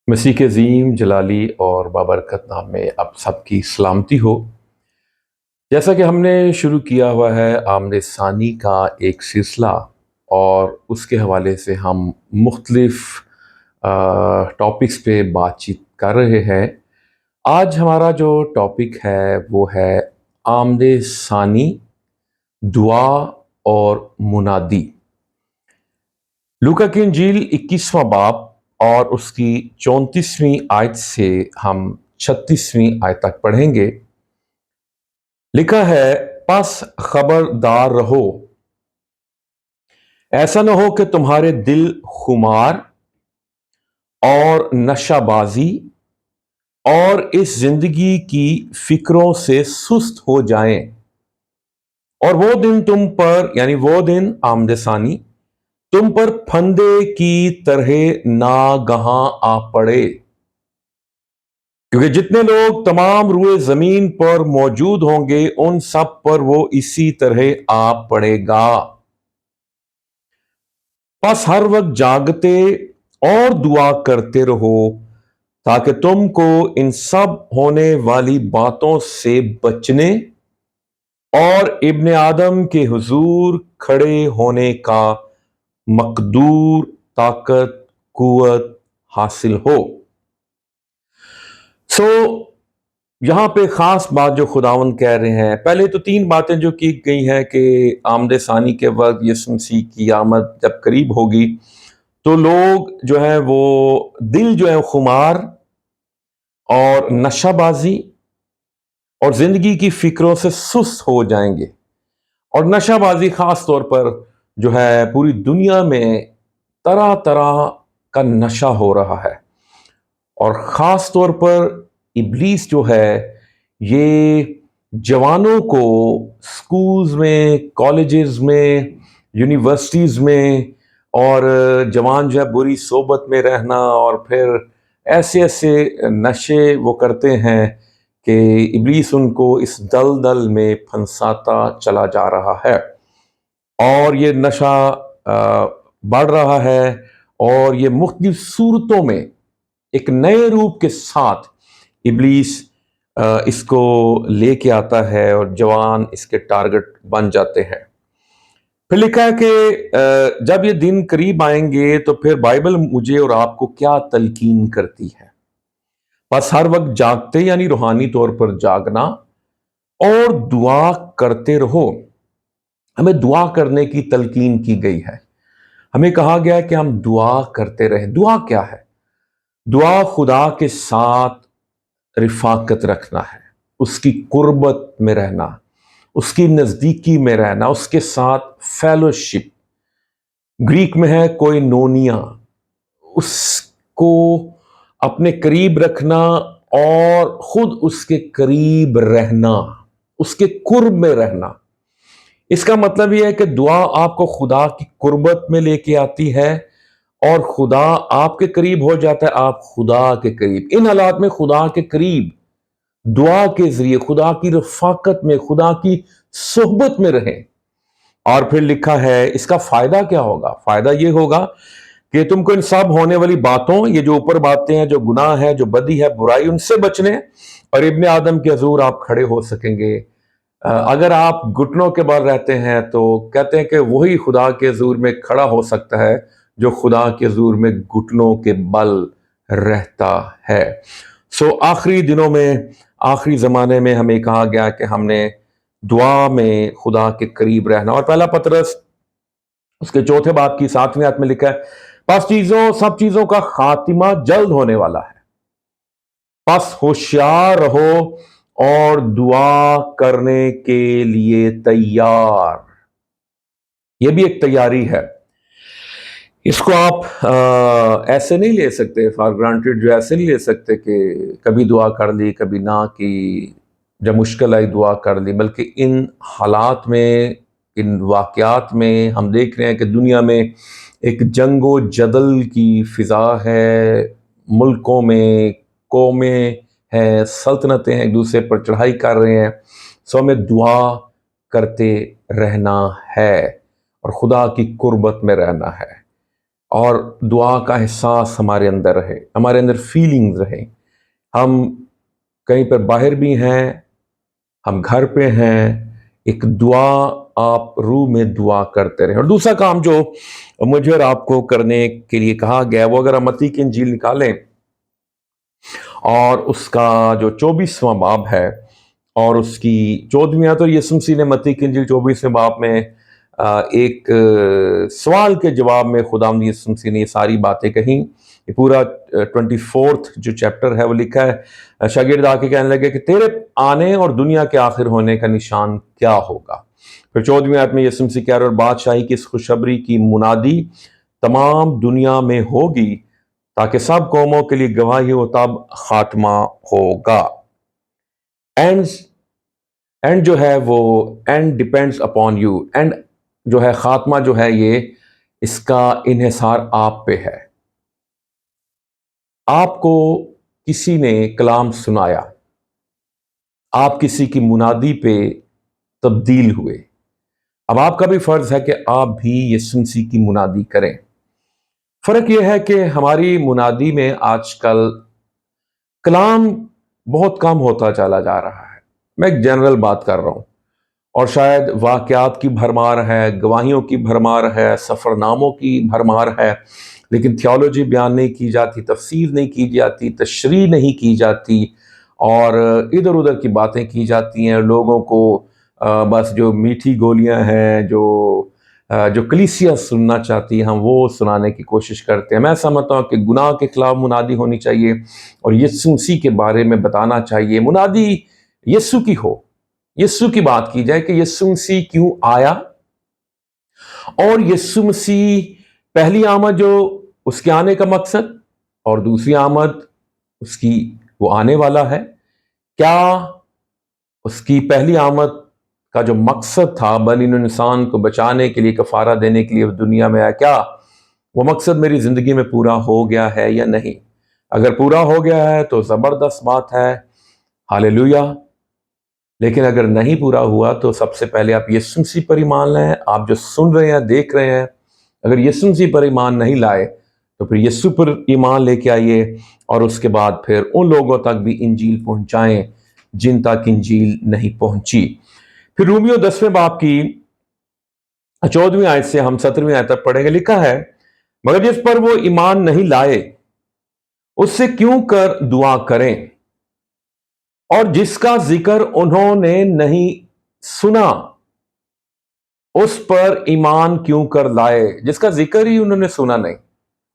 مسیح کے عظیم جلالی اور بابرکت نام میں اب سب کی سلامتی ہو۔ جیسا کہ ہم نے شروع کیا ہوا ہے آمد ثانی کا ایک سلسلہ، اور اس کے حوالے سے ہم مختلف ٹاپکس پہ بات چیت کر رہے ہیں۔ آج ہمارا جو ٹاپک ہے وہ ہے آمد ثانی، دعا اور منادی۔ لوکا کی انجیل 21واں باب اور اس کی 34ویں آیت سے ہم 36ویں آیت تک پڑھیں گے۔ لکھا ہے، پس خبردار رہو، ایسا نہ ہو کہ تمہارے دل خمار اور نشہ بازی اور اس زندگی کی فکروں سے سست ہو جائیں، اور وہ دن تم پر، یعنی وہ دن آمد ثانی، تم پر پھندے کی طرح ناگہاں آ پڑے، کیونکہ جتنے لوگ تمام روئے زمین پر موجود ہوں گے ان سب پر وہ اسی طرح آ پڑے گا۔ پس ہر وقت جاگتے اور دعا کرتے رہو تاکہ تم کو ان سب ہونے والی باتوں سے بچنے اور ابن آدم کے حضور کھڑے ہونے کا مقدور طاقت قوت حاصل ہو۔ یہاں پہ خاص بات جو خداوند کہہ رہے ہیں، پہلے تو 3 باتیں جو کی گئی ہیں کہ آمد ثانی کے وقت یسوع مسیح کی آمد جب قریب ہوگی تو لوگ جو ہیں وہ دل جو ہے خمار اور نشہ بازی اور زندگی کی فکروں سے سست ہو جائیں گے۔ اور نشہ بازی خاص طور پر جو ہے پوری دنیا میں طرح طرح کا نشہ ہو رہا ہے، اور خاص طور پر ابلیس جو ہے یہ جوانوں کو سکولز میں، کالجز میں، یونیورسٹیز میں، اور جوان جو ہے بری صحبت میں رہنا اور پھر ایسے نشے وہ کرتے ہیں کہ ابلیس ان کو اس دلدل میں پھنساتا چلا جا رہا ہے، اور یہ نشہ بڑھ رہا ہے، اور یہ مختلف صورتوں میں ایک نئے روپ کے ساتھ ابلیس اس کو لے کے آتا ہے اور جوان اس کے ٹارگٹ بن جاتے ہیں۔ پھر لکھا ہے کہ جب یہ دن قریب آئیں گے تو پھر بائبل مجھے اور آپ کو کیا تلقین کرتی ہے؟ بس ہر وقت جاگتے، یعنی روحانی طور پر جاگنا، اور دعا کرتے رہو۔ ہمیں دعا کرنے کی تلقین کی گئی ہے، ہمیں کہا گیا ہے کہ ہم دعا کرتے رہیں۔ دعا کیا ہے؟ دعا خدا کے ساتھ رفاقت رکھنا ہے، اس کی قربت میں رہنا، اس کی نزدیکی میں رہنا، اس کے ساتھ فیلوشپ، گریک میں ہے کوئنونیا، اس کو اپنے قریب رکھنا اور خود اس کے قریب رہنا، اس کے قرب میں رہنا۔ اس کا مطلب یہ ہے کہ دعا آپ کو خدا کی قربت میں لے کے آتی ہے، اور خدا آپ کے قریب ہو جاتا ہے، آپ خدا کے قریب۔ ان حالات میں خدا کے قریب دعا کے ذریعے خدا کی رفاقت میں، خدا کی صحبت میں رہیں۔ اور پھر لکھا ہے اس کا فائدہ کیا ہوگا؟ فائدہ یہ ہوگا کہ تم کو ان سب ہونے والی باتوں، یہ جو اوپر باتیں ہیں، جو گناہ ہے، جو بدی ہے، برائی، ان سے بچنے اور ابن آدم کے حضور آپ کھڑے ہو سکیں گے۔ اگر آپ گھٹنوں کے بل رہتے ہیں تو کہتے ہیں کہ وہی خدا کے حضور میں کھڑا ہو سکتا ہے جو خدا کے حضور میں گھٹنوں کے بل رہتا ہے۔ آخری دنوں میں، آخری زمانے میں ہمیں کہا گیا کہ ہم نے دعا میں خدا کے قریب رہنا، اور پہلا پطرس اس کے 4 باب کی 7ویں آیت میں لکھا ہے، پس سب چیزوں کا خاتمہ جلد ہونے والا ہے، پس ہوشیار رہو اور دعا کرنے کے لیے تیار۔ یہ بھی ایک تیاری ہے، اس کو آپ ایسے نہیں لے سکتے فار گرانٹیڈ، جو ایسے نہیں لے سکتے کہ کبھی دعا کر لی کبھی نہ کی، جب مشکل آئی دعا کر لی، بلکہ ان حالات میں، ان واقعات میں ہم دیکھ رہے ہیں کہ دنیا میں ایک جنگ و جدل کی فضا ہے، ملکوں میں قومیں ہیں، سلطنتیں ہیں، ایک دوسرے پر چڑھائی کر رہے ہیں۔ ہمیں دعا کرتے رہنا ہے اور خدا کی قربت میں رہنا ہے۔ اور دعا کا احساس ہمارے اندر رہے، ہمارے اندر فیلنگز رہیں. ہم کہیں پر باہر بھی ہیں، ہم گھر پہ ہیں، ایک دعا آپ روح میں دعا کرتے رہیں. اور دوسرا کام جو مجھے اور آپ کو کرنے کے لیے کہا گیا ہے، وہ اگر ہم متی کی انجیل نکالیں اور اس کا جو 24واں باب ہے اور اس کی 14ویں آیت، اور یسوع مسیح نے متی کی انجیل 24ویں باب میں ایک سوال کے جواب میں خداوند یسوع مسیح نے یہ ساری باتیں کہیں. یہ پورا 24 جو چیپٹر ہے وہ لکھا ہے. شاگرد آ کے کہنے لگے کہ تیرے آنے اور دنیا کے آخر ہونے کا نشان کیا ہوگا؟ پھر 14ویں آیت میں یسوع مسیح کہہ رہے اور بادشاہی کی اس خوشخبری کی منادی تمام دنیا میں ہوگی تاکہ سب قوموں کے لیے گواہی ہو، تب خاتمہ ہوگا. اینڈ جو ہے وہ and depends upon you. And جو ہے خاتمہ جو ہے یہ اس کا انحصار آپ پہ ہے. آپ کو کسی نے کلام سنایا، آپ کسی کی منادی پہ تبدیل ہوئے، اب آپ کا بھی فرض ہے کہ آپ بھی یسوع مسیح کی منادی کریں. فرق یہ ہے کہ ہماری منادی میں آج کل کلام بہت کم ہوتا چلا جا رہا ہے. میں ایک جنرل بات کر رہا ہوں، اور شاید واقعات کی بھرمار ہے، گواہیوں کی بھرمار ہے، سفر ناموں کی بھرمار ہے، لیکن تھیولوجی بیان نہیں کی جاتی، تفسیر نہیں کی جاتی، تشریح نہیں کی جاتی، اور ادھر ادھر کی باتیں کی جاتی ہیں. لوگوں کو بس جو میٹھی گولیاں ہیں، جو کلیسیا سننا چاہتی ہے، ہم وہ سنانے کی کوشش کرتے ہیں. میں سمجھتا ہوں کہ گناہ کے خلاف منادی ہونی چاہیے اور یسوع مسیح کے بارے میں بتانا چاہیے. منادی یسوع کی ہو، یسوع کی بات کی جائے کہ یسوع مسیح کیوں آیا، اور یسوع مسیح پہلی آمد جو اس کے آنے کا مقصد، اور دوسری آمد اس کی وہ آنے والا ہے. کیا اس کی پہلی آمد کا جو مقصد تھا بنی نوع انسان کو بچانے کے لیے، کفارہ دینے کے لیے دنیا میں آیا، کیا وہ مقصد میری زندگی میں پورا ہو گیا ہے یا نہیں؟ اگر پورا ہو گیا ہے تو زبردست بات ہے، ہاللیلویا. لیکن اگر نہیں پورا ہوا تو سب سے پہلے آپ یسوع مسیح پر ایمان لائیں. آپ جو سن رہے ہیں، دیکھ رہے ہیں، اگر یسوع مسیح پر ایمان نہیں لائے تو پھر یسوع پر ایمان لے کے آئیے، اور اس کے بعد پھر ان لوگوں تک بھی انجیل پہنچائیں جن تک انجیل نہیں پہنچی. پھر رومیو 10ویں باب کی 14ویں آیت سے ہم 17ویں آیت تک پڑھیں گے. لکھا ہے مگر جس پر وہ ایمان نہیں لائے اس سے کیوں کر دعا کریں، اور جس کا ذکر انہوں نے نہیں سنا اس پر ایمان کیوں کر لائے. جس کا ذکر ہی انہوں نے سنا نہیں،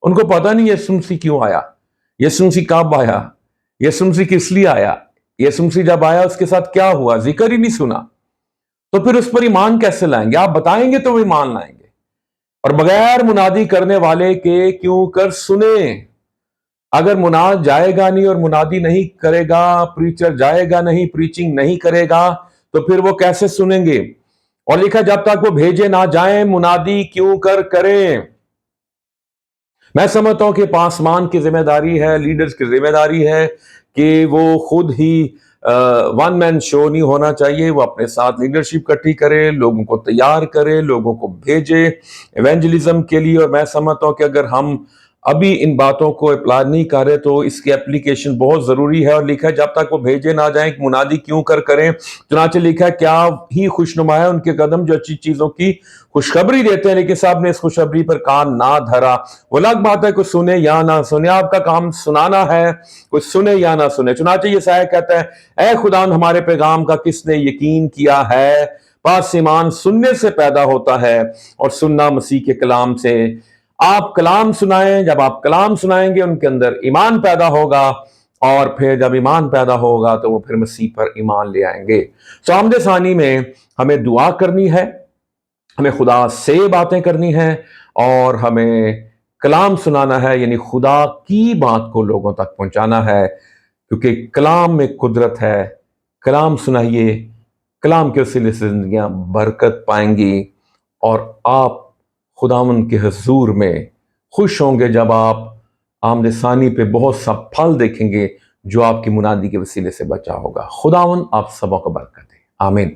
ان کو پتہ نہیں یسوع مسیح کیوں آیا، یسوع مسیح کب آیا، یسوع مسیح کس لیے آیا، یسوع مسیح جب آیا اس کے ساتھ کیا ہوا، ذکر ہی نہیں سنا، تو پھر اس پر ایمان کیسے لائیں گے؟ آپ بتائیں گے تو وہ ایمان لائیں گے. اور بغیر منادی کرنے والے کے کیوں کر سنیں. اگر مناد جائے گا نہیں اور منادی نہیں کرے گا، پریچر جائے گا نہیں، پریچنگ نہیں کرے گا، تو پھر وہ کیسے سنیں گے؟ اور لکھا جب تک وہ بھیجے نہ جائیں منادی کیوں کر کریں. میں سمجھتا ہوں کہ پاسمان کی ذمہ داری ہے، لیڈرز کی ذمہ داری ہے کہ وہ خود ہی ون مین شو نہیں ہونا چاہیے. وہ اپنے ساتھ لیڈرشپ اکٹھی کرے، لوگوں کو تیار کرے، لوگوں کو بھیجے ایونجلزم کے لیے. اور میں سمجھتا ہوں کہ اگر ہم ابھی ان باتوں کو اپلائی نہیں کر رہے تو اس کی اپلیکیشن بہت ضروری ہے. اور لکھا ہے جب تک وہ بھیجے نہ جائیں منادی کیوں کر کریں. چنانچہ لکھا ہے کیا ہی خوشنما ہے ان کے قدم جو اچھی چیزوں کی خوشخبری دیتے ہیں، لیکن صاحب نے اس خوشخبری پر کان نہ دھرا. وہ الگ بات ہے کوئی سنے یا نہ سنے، آپ کا کام سنانا ہے، کوئی سنے یا نہ سنے. چنانچہ یسایہ کہتا ہے اے خدا ہمارے پیغام کا کس نے یقین کیا ہے؟ پس ایمان سننے سے پیدا ہوتا ہے اور سننا مسیح کے کلام سے. آپ کلام سنائیں، جب آپ کلام سنائیں گے ان کے اندر ایمان پیدا ہوگا، اور پھر جب ایمان پیدا ہوگا تو وہ پھر مسیح پر ایمان لے آئیں گے. آمد ثانی میں ہمیں دعا کرنی ہے، ہمیں خدا سے باتیں کرنی ہیں، اور ہمیں کلام سنانا ہے، یعنی خدا کی بات کو لوگوں تک پہنچانا ہے، کیونکہ کلام میں قدرت ہے. کلام سنائیے، کلام کے وسیلے سے زندگیاں برکت پائیں گی، اور آپ خداوند کے حضور میں خوش ہوں گے جب آپ آمد ثانی پہ بہت سا پھل دیکھیں گے جو آپ کی منادی کے وسیلے سے بچا ہوگا. خداوند آپ سبوں کو برکت دے. آمین.